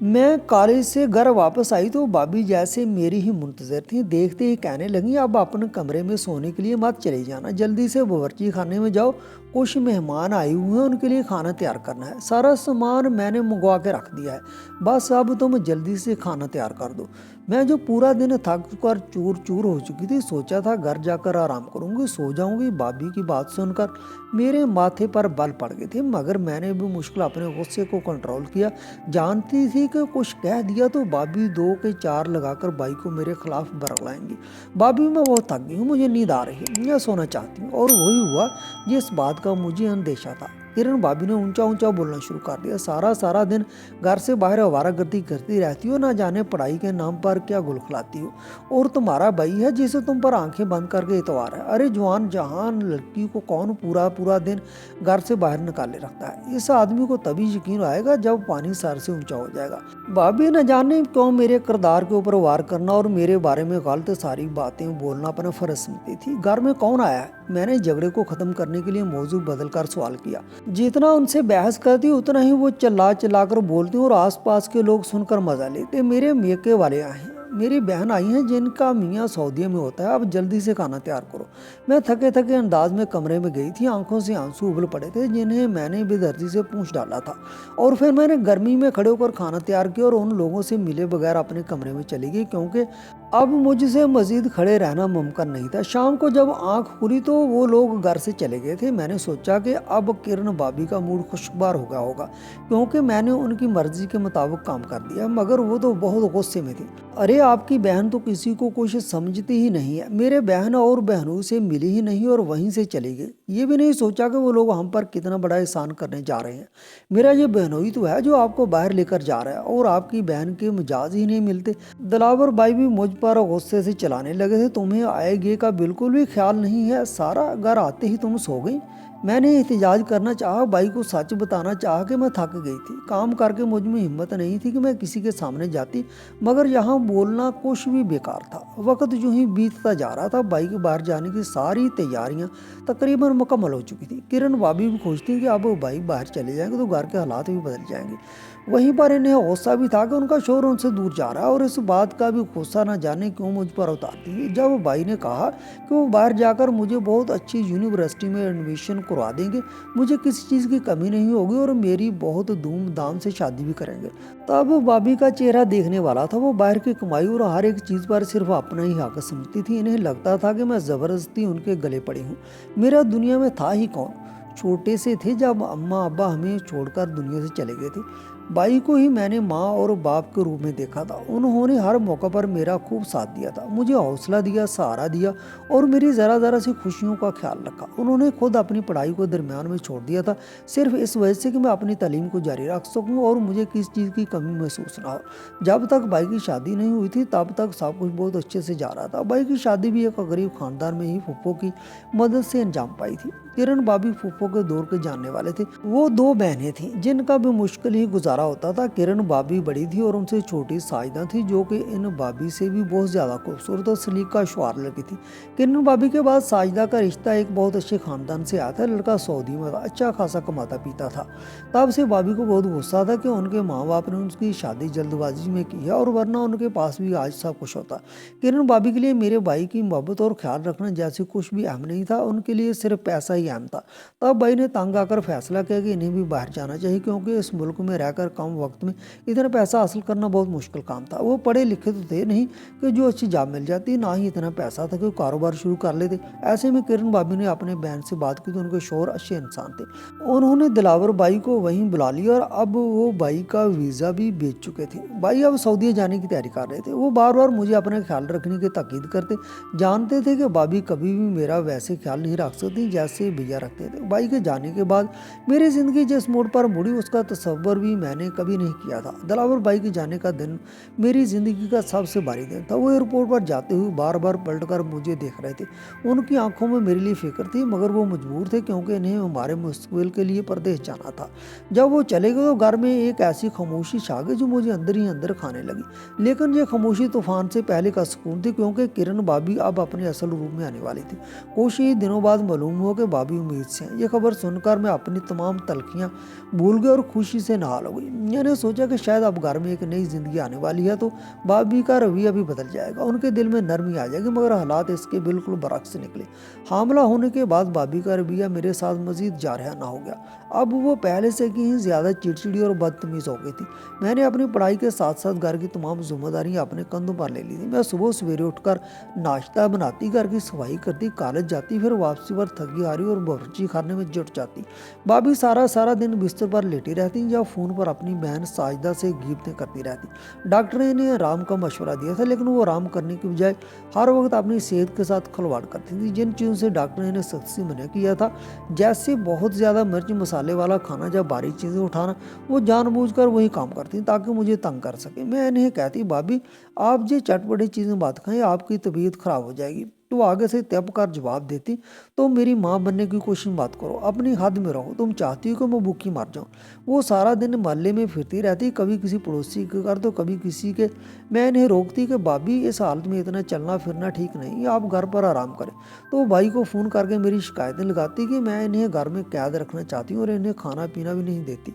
मैं कॉलेज से घर वापस आई तो भाभी जैसे मेरी ही मुंतजर थी। देखते ही कहने लगी, अब अपने कमरे में सोने के लिए मत चले जाना, जल्दी से बावर्ची खाने में जाओ, कुछ मेहमान आए हुए हैं, उनके लिए खाना तैयार करना है। सारा सामान मैंने मंगवा के रख दिया है, बस अब तुम जल्दी से खाना तैयार कर दो। मैं जो पूरा दिन थक कर चूर चूर हो चुकी थी, सोचा था घर जाकर आराम करूंगी, सो जाऊंगी। भाभी की बात सुनकर मेरे माथे पर बल पड़ गए थे, मगर मैंने भी मुश्किल अपने गुस्से को कंट्रोल किया। जानती थी कि कुछ कह दिया तो भाभी 2 के 4 लगाकर बाई को मेरे खिलाफ बरगलाएंगी। भाभी, मैं बहुत थक गई हूँ, मुझे नींद आ रही है, मैं सोना चाहती हूँ। और वही हुआ जिस बात का मुझे अंदेशा था। किरण भाभी ने ऊंचा ऊंचा बोलना शुरू कर दिया, सारा सारा दिन घर से बाहर आवारागर्दी करती रहती हो, ना जाने पढ़ाई के नाम पर क्या गुल खिलाती हो। और तुम्हारा भाई है जिसे तुम पर आंखें बंद करके इतवार है। अरे जवान जहान लड़की को कौन पूरा पूरा दिन घर से बाहर निकाले रखता है। इस आदमी को तभी यकीन आएगा जब पानी सर से ऊंचा हो जाएगा। भाभी न जाने क्यों मेरे किरदार के ऊपर वार करना और मेरे बारे में गलत सारी बातें बोलना अपना फर्ज समझती थी। घर में कौन आया है? मैंने झगड़े को खत्म करने के लिए मौजू बदलकर सवाल किया। जितना उनसे बहस करती उतना ही वो चिल्ला चिल्ला कर बोलती और आसपास के लोग सुनकर मजा लेते। मेरे मेके वाले आए हैं, मेरी बहन आई हैं जिनका मियाँ सऊदी में होता है, अब जल्दी से खाना तैयार करो। मैं थके थके अंदाज में कमरे में गई थी, आंखों से आंसू उबल पड़े थे जिन्हें मैंने बेदर्दी से पूंछ डाला था। और फिर मैंने गर्मी में खड़े होकर खाना तैयार किया और उन लोगों से मिले बगैर अपने कमरे में चली गई, क्योंकि अब मुझसे मजीद खड़े रहना मुमकिन नहीं था। शाम को जब आंख खुली तो वो लोग घर से चले गए थे। मैंने सोचा कि अब किरण भाभी का मूड खुशगवार हो गया होगा, क्योंकि मैंने उनकी मर्जी के मुताबिक काम कर दिया, मगर वो तो बहुत गुस्से में थी। अरे आपकी बहन तो किसी को कुछ समझती ही नहीं है। मेरे बहन और बहनों से मिली ही नहीं और वहीं से चली गई। ये भी नहीं सोचा कि वो लोग हम पर कितना बड़ा एहसान करने जा रहे हैं। मेरा ये बहनोई तो है जो आपको बाहर लेकर जा रहा है, और आपकी बहन के मिजाज ही नहीं मिलते। दिलावर भाई भी मुझ पर गुस्से से चलाने लगे थे। तुम्हें आएगी का बिल्कुल भी ख्याल नहीं है, सारा घर आते ही तुम सो गई। मैंने एहतजाज करना चाहा, भाई को सच बताना चाहा कि मैं थक गई थी, काम करके मुझ में हिम्मत नहीं थी कि मैं किसी के सामने जाती, मगर यहाँ बोलना कुछ भी बेकार था। वक्त जो ही बीतता जा रहा था, भाई के बाहर जाने की सारी तैयारियां तकरीबन मुकम्मल हो चुकी थी। किरण भाभी भी खुश थी कि अब भाई बाहर चले जाएंगे तो घर के हालात भी बदल जाएंगे। वहीं पर इन्हें गुस्सा भी था कि उनका शोहर उनसे दूर जा रहा है, और इस बात का भी गुस्सा न जाने क्यों मुझ पर उतारती है। जब भाई ने कहा कि वो बाहर जाकर मुझे बहुत अच्छी यूनिवर्सिटी में एडमिशन करवा देंगे, मुझे किसी चीज़ की कमी नहीं होगी और मेरी बहुत धूमधाम से शादी भी करेंगे, तब भाभी का चेहरा देखने वाला था। वो बाहर की कमाई और हर एक चीज़ पर सिर्फ अपना ही हक समझती थी। इन्हें लगता था कि मैं ज़बरदस्ती उनके गले पड़ी हूँ। मेरा दुनिया में था ही कौन? छोटे से थे जब अम्मा अब्बा हमें छोड़कर दुनिया से चले गए थे। बाई को ही मैंने माँ और बाप के रूप में देखा था। उन्होंने हर मौका पर मेरा खूब साथ दिया था, मुझे हौसला दिया, सहारा दिया और मेरी ज़रा ज़रा सी खुशियों का ख्याल रखा। उन्होंने खुद अपनी पढ़ाई को दरमियान में छोड़ दिया था, सिर्फ इस वजह से कि मैं अपनी तालीम को जारी रख सकूं और मुझे किस चीज़ की कमी महसूस ना हो। जब तक भाई की शादी नहीं हुई थी तब तक सब कुछ बहुत अच्छे से जा रहा था। भाई की शादी भी एक गरीब खानदान में ही फूफो की मदद से अंजाम पाई थी। किरण भाभी फूफो के दौर के जानने वाले थे। वो 2 बहनें थीं जिनका भी मुश्किल ही गुजारा होता था। किरण भाभी बड़ी थी और उनसे छोटी साजिदा थी, जो कि इन भाभी से भी बहुत ज़्यादा खूबसूरत और सलीका शुआर लड़की थी। किरण भाभी के बाद साजिदा का रिश्ता एक बहुत अच्छे खानदान से आया था। लड़का सऊदी में था, अच्छा खासा कमाता पीता था। तब से भाभी को बहुत गुस्सा था कि उनके माँ बाप ने उनकी शादी जल्दबाजी में की है, और वरना उनके पास भी आज सब कुछ होता। किरण भाभी के लिए मेरे भाई की मोहब्बत और ख्याल रखना जैसे कुछ भी अहम नहीं था, उनके लिए सिर्फ पैसा ही अहम था। तब भाई ने तंग आकर फैसला किया कि इन्हें भी बाहर जाना चाहिए, क्योंकि इस मुल्क में रहकर कम वक्त में इतना पैसा हासिल करना बहुत मुश्किल काम था। वो पढ़े लिखे तो थे नहीं कि जो अच्छी जॉब मिल जाती, ना ही इतना पैसा था कि कारोबार शुरू कर लेते। ऐसे में किरण भाभी ने अपने बहन से बात की तो उनके शोहर अच्छे इंसान थे। उन्होंने दिलावर भाई को वहीं बुला लिया और अब वो भाई का वीज़ा भी बेच चुके थे। भाई अब सऊदी जाने की तैयारी कर रहे थे। वो बार बार मुझे अपना ख्याल रखने की ताकीद करते, जानते थे कि भाभी कभी भी मेरा वैसे ख्याल नहीं रख सकती जैसे भैया रखते थे। भाई के जाने के बाद मेरी ज़िंदगी जिस मोड़ पर मुड़ी उसका तस्वर भी मैंने कभी नहीं किया था। दिलावर भाई के जाने का दिन मेरी ज़िंदगी का सबसे भारी दिन था। वो एयरपोर्ट पर जाते हुए बार बार पलट कर मुझे देख रहे थे। उनकी आंखों में मेरे लिए फिक्र थी, मगर वो मजबूर थे क्योंकि इन्हें हमारे मुस्तकबिल के लिए परदेश जाना था। जब वो चले गए तो घर में एक ऐसी खामोशी छा गई जो मुझे अंदर ही अंदर खाने लगी। लेकिन ये खामोशी तूफान से पहले का सुकून थी, क्योंकि किरण भाभी अब अपने असल रूप में आने वाली थी। कुछ ही दिनों बाद मालूम हुआ कि भाभी उम्मीद से हैं। ये खबर सुनकर मैं अपनी तमाम तलखियाँ भूल गई और खुशी से नहाल हो गई। मैंने सोचा कि शायद अब घर में एक नई जिंदगी आने वाली है तो भाभी का रवैया भी बदल जाएगा, उनके दिल में नरमी आ जाएगी। मगर हालात इसके बिल्कुल बरक्स निकले। हामला होने के बाद भाभी का रवैया मेरे साथ मजीद जारहाना हो गया। अब वो पहले से कहीं ज़्यादा चिड़चिड़ी और बदतमीज़ हो गई थी। मैंने अपनी पढ़ाई के साथ साथ घर की तमाम जिम्मेदारियां अपने कंधों पर ले ली थी। मैं सुबह सवेरे उठकर नाश्ता बनाती, घर की सफाई करती, कॉलेज जाती, फिर वापसी पर थकी हारी और बावर्ची खाने में जुट जाती। भाभी सारा सारा दिन बिस्तर पर लेटी रहती या फ़ोन पर अपनी बहन साजिदा से गीबतें करती रहती। डॉक्टर ने इन्हें आराम का मशवरा दिया था, लेकिन वो आराम करने की बजाय हर वक्त अपनी सेहत के साथ खिलवाड़ करती थी। जिन चीज़ों से डॉक्टर ने इन्हें सख्ती से मना किया था, जैसे बहुत ज़्यादा मिर्च मसाले वाला खाना या भारी चीज़ें उठाना, वो जानबूझकर वही काम करती ताकि मुझे तंग कर सके। मैं इन्हें कहती, भाभी आप ये चटपटी चीज़ें मत खाएं, आपकी तबीयत खराब हो जाएगी। तो आगे से तब कर जवाब देती, तो मेरी माँ बनने की कोशिश मत करो, अपनी हद में रहो, तुम चाहती हो कि मैं भूखी मर जाऊँ। वो सारा दिन मोहल्ले में फिरती रहती, कभी किसी पड़ोसी के घर तो कभी किसी के। मैं इन्हें रोकती कि भाभी इस हालत में इतना चलना फिरना ठीक नहीं, आप घर पर आराम करें। तो वो भाई को फ़ोन करके मेरी शिकायतें लगाती कि मैं इन्हें घर में कैद रखना चाहती हूँ और इन्हें खाना पीना भी नहीं देती।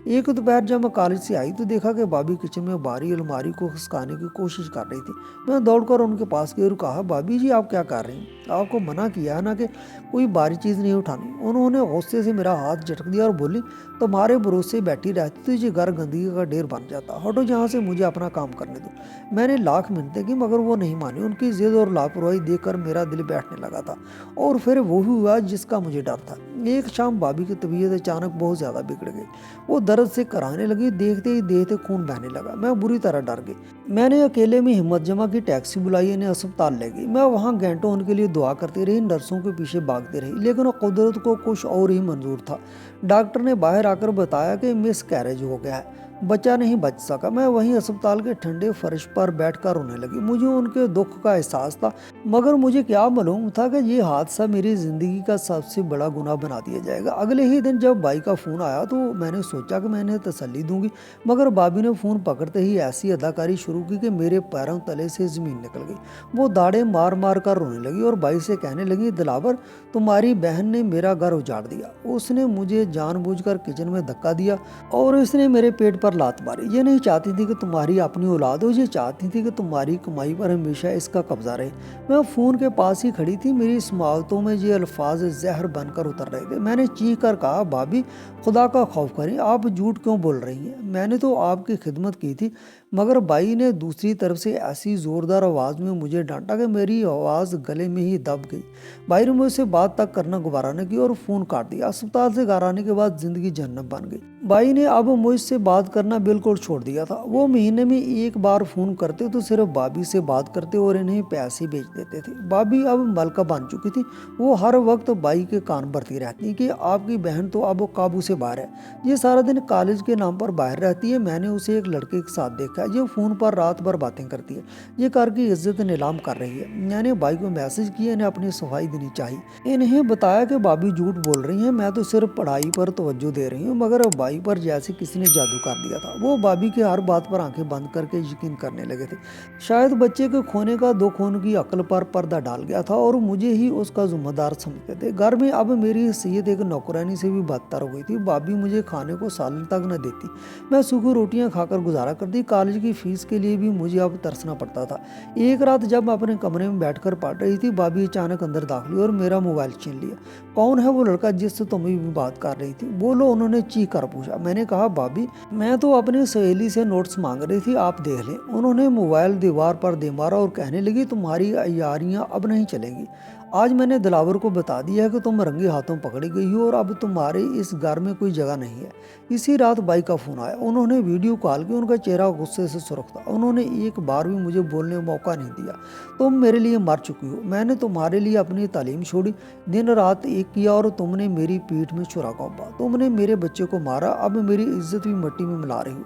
एक दोपहर जब मैं कॉलेज से आई तो देखा कि भाभी किचन में बारी अलमारी को खसकाने की कोशिश कर रही थी। मैं दौड़कर उनके पास गई और कहा, भाभी जी आप क्या कर रही हैं? आपको मना किया है ना कि कोई भारी चीज़ नहीं उठानी। उन्होंने गुस्से से मेरा हाथ झटक दिया और बोली, तुम्हारे भरोसे बैठी रहती तो ये घर गंदगी का ढेर बन जाता, हटो यहाँ से, मुझे अपना काम करने दो। मैंने लाख मिन्नतें की मगर वो नहीं मानी। उनकी जिद और लापरवाही देखकर मेरा दिल बैठने लगा था और फिर वही हुआ जिसका मुझे डर था। एक शाम भाभी की तबीयत अचानक बहुत ज़्यादा बिगड़ गई। वो दर्द से कराहने लगी, देखते ही देखते खून बहने लगा। मैं बुरी तरह डर गई। मैंने अकेले में हिम्मत जमा की, टैक्सी बुलाई, इन्हें अस्पताल ले गई। मैं वहाँ घंटों उनके लिए दुआ करती रही, नर्सों के पीछे भागती रही, लेकिन कुदरत को कुछ और ही मंजूर था। डॉक्टर ने बाहर आकर बताया कि मिस कैरेज हो गया है, बच्चा नहीं बच सका। मैं वहीं अस्पताल के ठंडे फर्श पर बैठकर रोने लगी। मुझे उनके दुख का एहसास था, मगर मुझे क्या मालूम था कि ये हादसा मेरी ज़िंदगी का सबसे बड़ा गुनाह बना दिया जाएगा। अगले ही दिन जब भाई का फ़ोन आया तो मैंने सोचा कि मैं इन्हें तसल्ली दूंगी, मगर भाभी ने फ़ोन पकड़ते ही ऐसी अदाकारी शुरू की कि मेरे पैरों तले से ज़मीन निकल गई। वो दाढ़े मार मार कर रोने लगी और भाई से कहने लगी, दिलावर तुम्हारी बहन ने मेरा घर उजाड़ दिया, उसने मुझे जानबूझकर किचन में धक्का दिया और इसने मेरे पेट पर लात मारी। ये नहीं चाहती थी कि तुम्हारी अपनी औलाद हो, ये चाहती थी कि तुम्हारी कमाई पर हमेशा इसका कब्जा रहे। मैं फ़ोन के पास ही खड़ी थी, मेरी समातों में ये अल्फाज जहर बनकर उतर रहे थे। मैंने चीख कर कहा, भाभी खुदा का खौफ करें, आप झूठ क्यों बोल रही हैं? मैंने तो आपकी खिदमत की थी। मगर भाई ने दूसरी तरफ से ऐसी ज़ोरदार आवाज़ में मुझे डांटा कि मेरी आवाज़ गले में ही दब गई। भाई ने मुझसे बात तक करना गुबारा न किया और फ़ोन काट दिया। अस्पताल से घर आने के बाद ज़िंदगी जन्नत बन गई। भाई ने अब मुझसे बात करना बिल्कुल छोड़ दिया था। वो महीने में एक बार फ़ोन करते तो सिर्फ भाभी से बात करते और इन्हें पैसे भेज देते थे। भाभी अब मलका बन चुकी थी। वो हर वक्त भाई के कान भरती रहती कि आपकी बहन तो अब काबू से बाहर है, ये सारा दिन कॉलेज के नाम पर बाहर रहती है। मैंने उसे एक लड़के के साथ देखा, ये फ़ोन पर रात भर बातें करती है, ये घर की इज्जत नीलाम कर रही है। मैंने भाई को मैसेज किया, इन्हें अपनी सफाई देनी चाहिए। इन्हें बताया कि भाभी झूठ बोल रही हैं, मैं तो सिर्फ पढ़ाई पर तवज्जो दे रही हूँ। मगर भाई पर जैसे किसी ने जादू कर दिया था। वो भाभी की हर बात पर आंखें बंद करके यकीन करने लगे थे। शायद बच्चे के खोने का दुख उनकी अक्ल पर पर्दा डाल गया था और मुझे ही उसका जिम्मेदार समझते थे। घर में अब मेरी हैसियत एक नौकरानी से भी बदतर हो गई थी। भाभी मुझे खाने को सालन तक न देती, मैं सूखी रोटियां खाकर गुजारा करती। कॉलेज की फीस के लिए भी मुझे अब तरसना पड़ता था। एक रात जब मैं अपने कमरे में बैठकर पढ़ रही थी, भाभी अचानक अंदर दाखिल हुई और मेरा मोबाइल छीन लिया। कौन है वो लड़का जिससे तुम भी बात कर रही थी? बोलो, उन्होंने चीख कर पूछा। मैंने कहा, भाभी मैं तो अपनी सहेली से नोट्स मांग रही थी, आप देख लें। उन्होंने मोबाइल दीवार पर दे मारा और कहने लगी, तुम्हारी यारियां अब नहीं चलेंगी। आज मैंने दिलावर को बता दिया है कि तुम रंगे हाथों पकड़ी गई हो और अब तुम्हारे इस घर में कोई जगह नहीं है। इसी रात भाई का फ़ोन आया। उन्होंने वीडियो कॉल की, उनका चेहरा गुस्से से सुर्ख था। उन्होंने एक बार भी मुझे बोलने का मौका नहीं दिया। तुम मेरे लिए मर चुकी हो, मैंने तुम्हारे लिए अपनी तालीम छोड़ी, दिन रात एक किया और तुमने मेरी पीठ में छुरा घोंपा। तुमने मेरे बच्चे को मारा, अब मेरी इज्जत भी मिट्टी में मिला रही हो।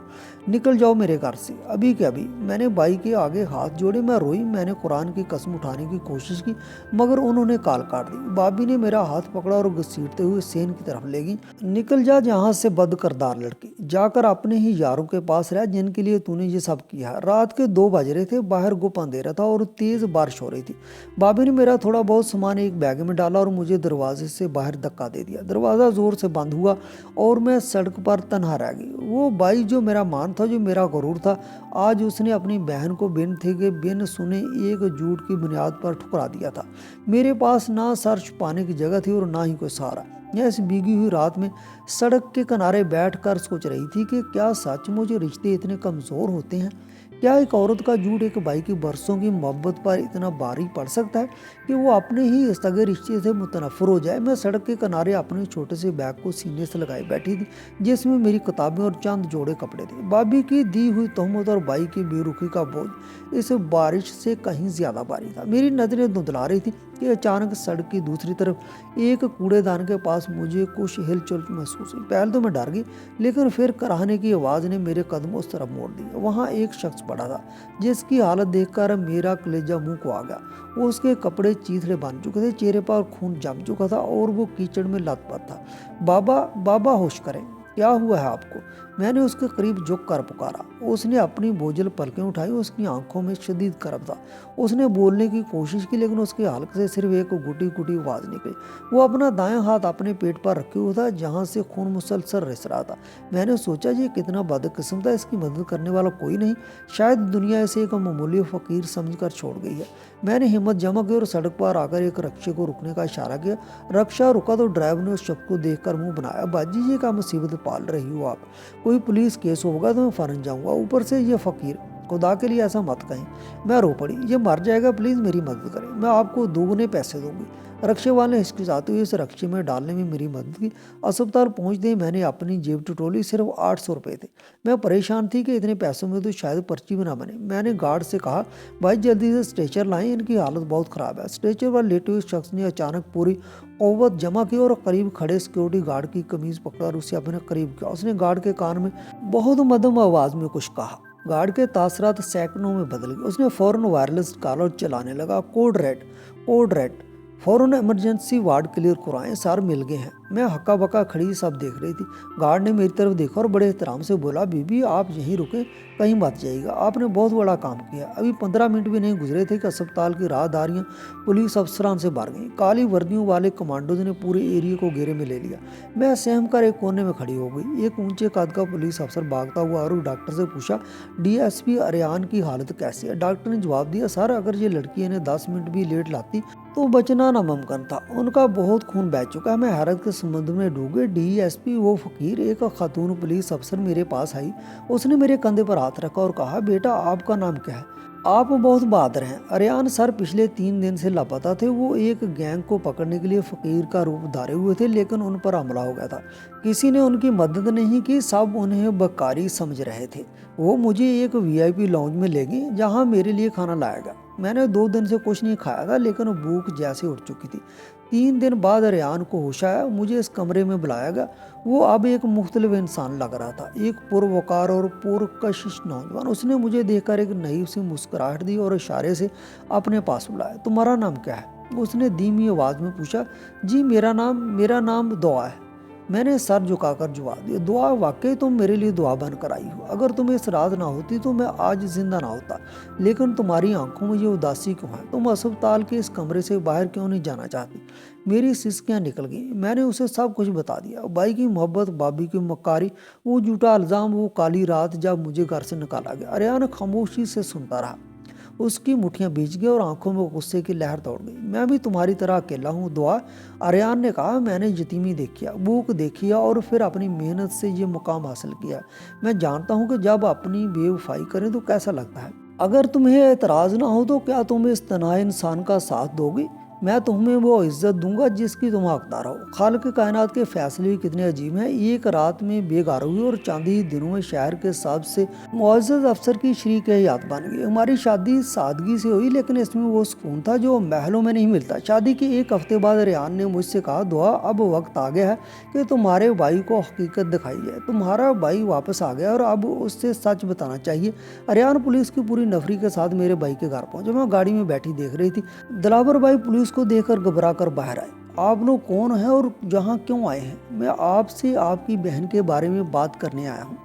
निकल जाओ मेरे घर से अभी के अभी। मैंने भाई के आगे हाथ जोड़े, मैं रोई। मैंने कुरान की कसम उठाने की कोशिश की, मगर उन्होंने काल काट दी। भाभी ने मेरा हाथ पकड़ा और घसीटते हुए सेन की तरफ ले गई। निकल जा यहाँ से बद करदार लड़की, जाकर अपने ही यारों के पास रह जिनके लिए तूने ये सब किया। रात के 2 बज रहे थे, बाहर गुप अंधेरा था और तेज बारिश हो रही थी। भाभी ने मेरा थोड़ा बहुत सामान एक बैग में डाला और मुझे दरवाजे से बाहर धक्का दे दिया। दरवाज़ा जोर से बंद हुआ और मैं सड़क पर तन्हा रह गई। वो भाई जो मेरा मान था, जो मेरा गुरूर था, आज उसने अपनी बहन को बिन थे के बिन सुने एक झूठ की बुनियाद पर ठुकरा दिया था। मेरे पास ना सर छुपाने की जगह थी और ना ही कोई सहारा। मैं इस भीगी हुई रात में सड़क के किनारे बैठकर सोच रही थी कि क्या सचमुच रिश्ते इतने कमज़ोर होते हैं? क्या एक औरत का झूठ एक भाई की बरसों की मोहब्बत पर इतना भारी पड़ सकता है कि वो अपने ही सगे रिश्ते से मुतनफ़र हो जाए? मैं सड़क के किनारे अपने छोटे से बैग को सीने से लगाए बैठी थी, जिसमें मेरी किताबें और चंद जोड़े कपड़े थे। भाभी की दी हुई तोहमत और भाई की बेरुखी का बोझ इस बारिश से कहीं ज़्यादा भारी था। मेरी नज़रें धुंधला रही थी कि अचानक सड़क की दूसरी तरफ एक कूड़ेदान के पास मुझे कुछ हिलचुल महसूस हुई। पहले तो मैं डर गई, लेकिन फिर कराहने की आवाज़ ने मेरे कदम उस तरफ मोड़ दिए। वहाँ एक शख्स पड़ा था जिसकी हालत देखकर मेरा कलेजा मुंह को आ गया। वो उसके कपड़े चीथड़े बन चुके थे, चेहरे पर खून जम चुका था और वो कीचड़ में लथपथ था। बाबा, बाबा होश करें, क्या हुआ है आपको? मैंने उसके करीब झुक कर पुकारा। उसने अपनी बोझल पलकें उठाई, उसकी आंखों में शदीद करब था। उसने बोलने की कोशिश की, लेकिन उसके हल्क से सिर्फ एक गुटी गुटी आवाज़ निकली। वो अपना दायां हाथ अपने पेट पर रखे हुआ था, जहां से खून मुसलसल रिस रहा था। मैंने सोचा ये कितना बदकिस्म था, इसकी मदद करने वाला कोई नहीं, शायद दुनिया इसे एक मामूली फकीर समझकर छोड़ गई है। मैंने हिम्मत जमा की और सड़क पर आकर एक रक्षे को रुकने का इशारा किया। रक्षा रुका तो ड्राइवर ने उस शख्स को देखकर मुंह बनाया। बाजी, ये क्या मुसीबत पाल रही हो आप? कोई पुलिस केस होगा तो मैं फौरन जाऊंगा। ऊपर से ये फकीर, खुदा के लिए ऐसा मत कहें। मैं रो पड़ी। ये मर जाएगा, प्लीज़ मेरी मदद करें, मैं आपको दोगुने पैसे दूंगी। रक्षे वाले हिचकिचाते हुए इस रक्षे में डालने में मेरी मदद की। अस्पताल पहुंचते ही मैंने अपनी जेब टटोली। सिर्फ 800 रुपये थे। मैं परेशान थी कि इतने पैसों में तो शायद पर्ची भी ना बने। मैंने गार्ड से कहा, भाई जल्दी से स्ट्रेचर लाएं, इनकी हालत बहुत ख़राब है। स्ट्रेचर पर लेटे हुए शख्स ने अचानक पूरी क़ुव्वत जमा की और करीब खड़े सिक्योरिटी गार्ड की कमीज़ पकड़कर उसे अपने करीब किया। उसने गार्ड के कान में बहुत मध्यम आवाज़ में कुछ कहा। गार्ड के तासरात सेकंडों में बदल गए। उसने फौरन वायरलेस कॉलर चलाने लगा। कोड रेड, कोड रेड, फौरन इमरजेंसी वार्ड क्लियर कराएं, सर मिल गए हैं। मैं हक्का बक्का खड़ी सब देख रही थी। गार्ड ने मेरी तरफ देखा और बड़े एहतराम से बोला, बीबी आप यहीं रुके, कहीं मत जाइएगा, आपने बहुत बड़ा काम किया। अभी 15 मिनट भी नहीं गुजरे थे कि अस्पताल की राहदारियां पुलिस अफसरान से भर गईं। काली वर्दियों वाले कमांडोज ने पूरे एरिया को घेरे में ले लिया। मैं सहम कर एक कोने में खड़ी हो गई। एक ऊंचे कद का पुलिस अफसर भागता हुआ और डॉक्टर से पूछा, डीएसपी अरियान की हालत कैसी है? डॉक्टर ने जवाब दिया, सर अगर ये लड़की इन्हें 10 मिनट भी लेट लाती तो बचना नामुमकिन था, उनका बहुत खून बह चुका है। मैं हैरत के समुद्र में डूब गई। डीएसपी वो फकीर, एक खातून पुलिस अफसर मेरे पास आई। उसने मेरे कंधे पर हाथ रखा और कहा, बेटा आपका नाम क्या है? आप बहुत बहादुर हैं। अरियान सर पिछले 3 दिन से लापता थे। वो एक गैंग को पकड़ने के लिए फकीर का रूप धारे हुए थे, लेकिन उन पर हमला हो गया था। किसी ने उनकी मदद नहीं की, सब उन्हें बकारी समझ रहे थे। वो मुझे एक वीआईपी लॉन्ज में ले गए, जहाँ मेरे लिए खाना लाया गया। मैंने 2 दिन से कुछ नहीं खाया था, लेकिन भूख जैसे उठ चुकी थी। 3 दिन बाद अरियान को होश आया। मुझे इस कमरे में बुलाया गया। वो अब एक मुख्तलिफ इंसान लग रहा था, एक पुरवकार और पुरकशिश नौजवान। उसने मुझे देखकर एक नईब सी मुस्कुराहट दी और इशारे से अपने पास बुलाया। तुम्हारा नाम क्या है? उसने धीमी आवाज़ में पूछा। जी मेरा नाम दुआ है। मैंने सर झुकाकर जवाब दिया, दुआ, वाकई तुम मेरे लिए दुआ बनकर आई हो। अगर तुम्हें इस रात ना होती तो मैं आज जिंदा ना होता, लेकिन तुम्हारी आंखों में ये उदासी क्यों है? तुम अस्पताल के इस कमरे से बाहर क्यों नहीं जाना चाहती? मेरी सिसकियाँ निकल गई। मैंने उसे सब कुछ बता दिया, भाई की मोहब्बत, भाभी की मक्कारी, वो झूठा इल्ज़ाम, वो काली रात जब मुझे घर से निकाला गया। अरियान खामोशी से सुनता रहा। उसकी मुट्ठियां भीज गई और आंखों में गुस्से की लहर दौड़ गई। मैं भी तुम्हारी तरह अकेला हूँ दुआ, अरियान ने कहा। मैंने यतीमी देखी, भूख देखी और फिर अपनी मेहनत से ये मुकाम हासिल किया। मैं जानता हूँ कि जब अपनी बेवफाई करें तो कैसा लगता है। अगर तुम्हें एतराज़ ना हो तो क्या तुम इस तन्हा इंसान का साथ दोगी? मैं तुम्हें वो इज्जत दूंगा जिसकी तुम हकदार हो। खालिक कायनात के फैसले भी कितने अजीब हैं। एक रात में बेगार हुई और चंद ही दिनों में शहर के सबसे मुअज़्ज़ज़ अफसर की शरीक हयात बन गई। हमारी शादी सादगी से हुई, लेकिन इसमें वो सुकून था जो महलों में नहीं मिलता। शादी के 1 हफ्ते बाद रियान ने मुझसे कहा, दुआ अब वक्त आ गया है कि तुम्हारे भाई को हकीकत दिखाई है। तुम्हारा भाई वापस आ गया और अब उससे सच बताना चाहिए। अरियान पुलिस की पूरी नफरी के साथ मेरे भाई के घर पहुंचे। मैं गाड़ी में बैठी देख रही थी। दिलावर भाई पुलिस उसको देखकर घबरा कर बाहर आए। आप लोग कौन हैं और यहाँ क्यों आए हैं? मैं आपसे आपकी बहन के बारे में बात करने आया हूँ।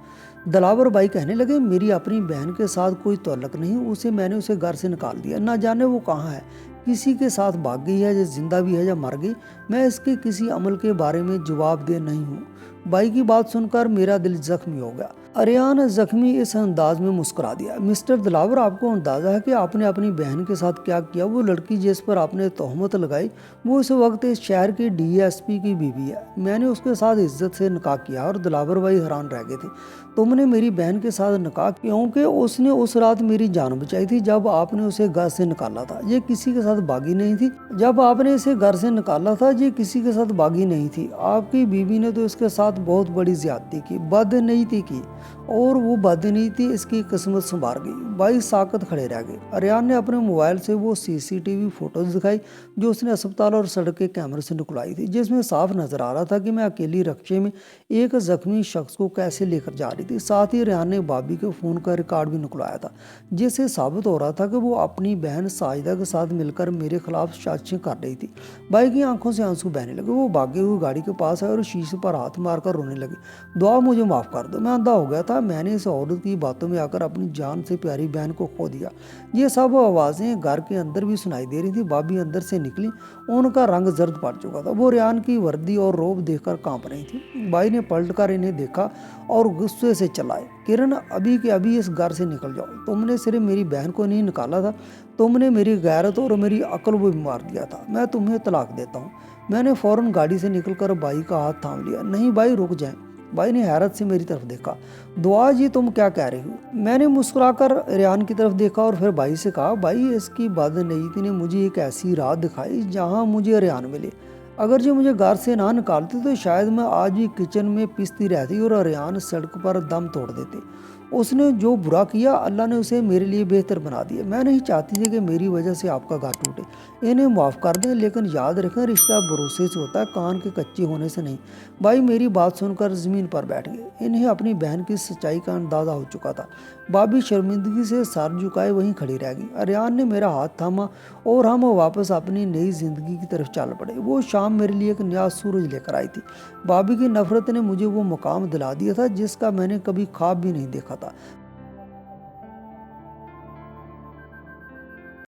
दिलावर भाई कहने लगे, मेरी अपनी बहन के साथ कोई ताल्लुक नहीं, मैंने उसे घर से निकाल दिया। ना जाने वो कहाँ है, किसी के साथ भाग गई है या जिंदा भी है या मर गई। मैं इसके किसी अमल के बारे में जवाबदेह नहीं हूँ। भाई की बात सुनकर मेरा दिल जख्मी हो गया। अरियान जख्मी इस अंदाज में मुस्कुरा दिया। मिस्टर दिलावर, आपको अंदाजा है कि आपने अपनी बहन के साथ क्या किया? वो लड़की जिस पर आपने तोहमत लगाई वो इस वक्त इस शहर के डीएसपी की बीवी है। मैंने उसके साथ इज्जत से निकाह किया और दिलावर भाई हैरान रह गए थे। तुमने मेरी बहन के साथ निकाह, क्योंकि उसने उस रात मेरी जान बचाई थी जब आपने उसे घर से निकाला था। ये किसी के साथ बागी नहीं थी। जब आपने इसे घर से निकाला था ये किसी के साथ बागी नहीं थी। आपकी बीवी ने तो इसके साथ बहुत बड़ी ज्यादती की, बदनीति की, और वो बदनीति इसकी किस्मत संवार गई। भाई साकत खड़े रह गए। अरियान ने अपने मोबाइल से वो सीसीटीवी फोटोज दिखाई जो उसने अस्पताल और सड़क के कैमरे से निकलवाई थी, जिसमें साफ नजर आ रहा था कि मैं अकेली रक्शे में एक जख्मी शख्स को कैसे लेकर जा रही थी। साथ ही अरियान ने भाभी के फोन का रिकॉर्ड भी निकलवाया था, जिससे साबित हो रहा था कि वो अपनी बहन साजिदा के साथ मिलकर मेरे खिलाफ साजिशें कर रही थी। भाई की आंखों से आंसू बहने लगे। वो भागे हुए गाड़ी के पास आए और शीशे पर हाथ मारकर रोने लगे। दुआ, मुझे माफ कर दो, मैं अंधा हो गया था। मैंने इस औरत की बातों में आकर अपनी जान से प्यारी बहन को खो दिया। ये सब आवाजें घर के अंदर भी सुनाई दे रही थी। भाभी अंदर से निकली, उनका रंग जर्द पड़ चुका था। वो रियान की वर्दी और रोब देखकर कांप रही थी। भाई ने पलटकर इन्हें देखा और गुस्से से चलाए, किरण, अभी के अभी इस घर से निकल जाओ। तुमने सिर्फ मेरी बहन को नहीं निकाला था, तुमने मेरी गैरत और मेरी अक्ल को भी मार दिया था। मैं तुम्हें तलाक देता हूँ। मैंने फौरन गाड़ी से निकलकर भाई का हाथ थाम लिया। नहीं भाई, रुक जाए। भाई ने हैरत से मेरी तरफ देखा। दुआ जी, तुम क्या कह रही हो? मैंने मुस्कुराकर रियान की तरफ देखा और फिर भाई से कहा, भाई, इसकी बदनीति ने मुझे एक ऐसी राह दिखाई जहां मुझे रियान मिले। अगर जो मुझे घर से ना निकालती तो शायद मैं आज भी किचन में पिसती रहती और रियान सड़क पर दम तोड़ देते। उसने जो बुरा किया अल्लाह ने उसे मेरे लिए बेहतर बना दिया। मैं नहीं चाहती थी कि मेरी वजह से आपका घर टूटे। इन्हें माफ़ कर दें, लेकिन याद रखें रिश्ता भरोसे से होता है, कान के कच्चे होने से नहीं। भाई मेरी बात सुनकर ज़मीन पर बैठ गए। इन्हें अपनी बहन की सच्चाई का अंदाज़ा हो चुका था। भाभी शर्मिंदगी से सर झुकाए वहीं खड़ी रह गई। अरियान ने मेरा हाथ थामा और हम वापस अपनी नई जिंदगी की तरफ चल पड़े। वो शाम मेरे लिए एक नया सूरज लेकर आई थी। भाभी की नफरत ने मुझे वो मुकाम दिला दिया था जिसका मैंने कभी ख्वाब भी नहीं देखा था।